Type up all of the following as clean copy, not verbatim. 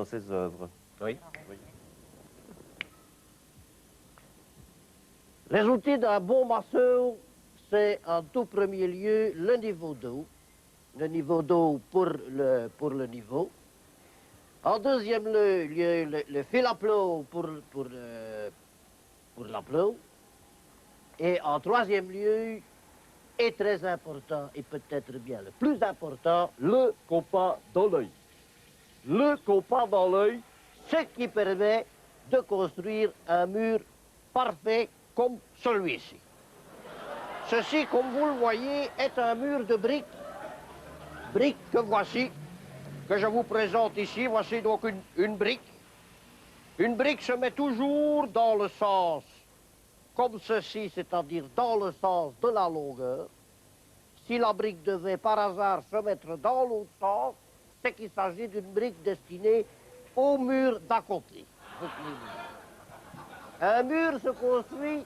dans ses œuvres. Oui. Oui. Les outils d'un bon maçon, c'est en tout premier lieu le niveau d'eau. Le niveau d'eau pour le niveau. En deuxième lieu, le fil à plomb pour l'aplomb. Et en troisième lieu, et très important, et peut-être bien le plus important, le compas dans l'œil. Le compas dans l'œil, ce qui permet de construire un mur parfait comme celui-ci. Ceci, comme vous le voyez, est un mur de briques. Briques que voici, que je vous présente ici. Voici donc une brique. Une brique se met toujours dans le sens comme ceci, c'est-à-dire dans le sens de la longueur. Si la brique devait par hasard se mettre dans l'autre sens, c'est qu'il s'agit d'une brique destinée au mur d'à côté. Un mur se construit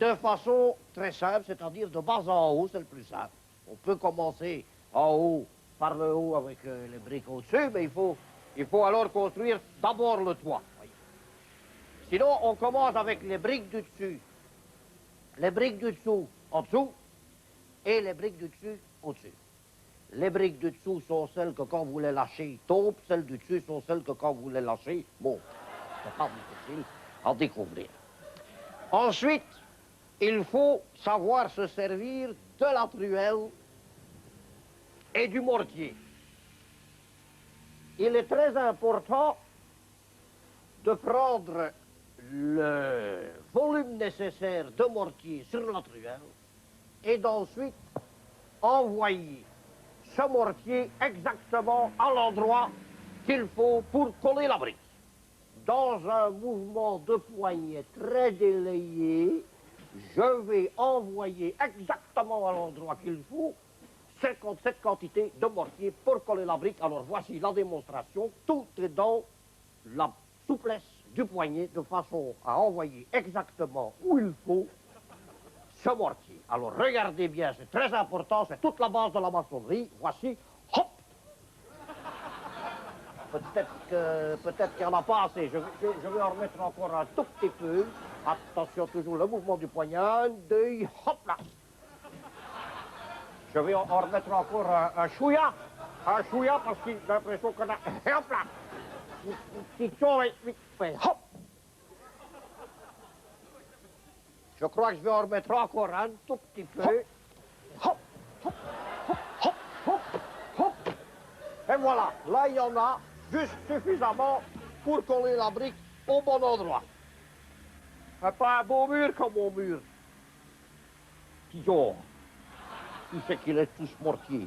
de façon très simple, c'est-à-dire de bas en haut, c'est le plus simple. On peut commencer en haut, par le haut avec les briques au-dessus, mais il faut alors construire d'abord le toit. Sinon, on commence avec les briques du dessus, les briques du dessous en dessous, et les briques du dessus au-dessus. Les briques du dessous sont celles que quand vous les lâchez, tombent, celles du dessus sont celles que quand vous les lâchez, bon, c'est pas difficile à découvrir. Ensuite, il faut savoir se servir de la truelle et du mortier. Il est très important de prendre le volume nécessaire de mortier sur la truelle et d'ensuite envoyer ce mortier exactement à l'endroit qu'il faut pour coller la brique. Dans un mouvement de poignet très délayé, je vais envoyer exactement à l'endroit qu'il faut cette quantité de mortier pour coller la brique. Alors voici la démonstration. Tout est dans la souplesse du poignet de façon à envoyer exactement où il faut ce mortier. Alors regardez bien, c'est très important, c'est toute la base de la maçonnerie. Voici, hop! Peut-être qu'il n'y en a pas assez. Je vais en remettre encore un tout petit peu. Attention, toujours le mouvement du poignet. Un, deux, hop là! Je vais en remettre encore un chouïa. Un chouïa parce que j'ai l'impression qu'on a... Hop là! Une petite chose, vite fait. Hop! Je crois que je vais en remettre encore un tout petit peu. Hop! Hop! Hop! Hop! Hop! Hop! Et voilà, là il y en a juste suffisamment pour coller la brique au bon endroit. C'est pas un beau mur comme mon mur. Disons, tu sais qu'il est tous mortier.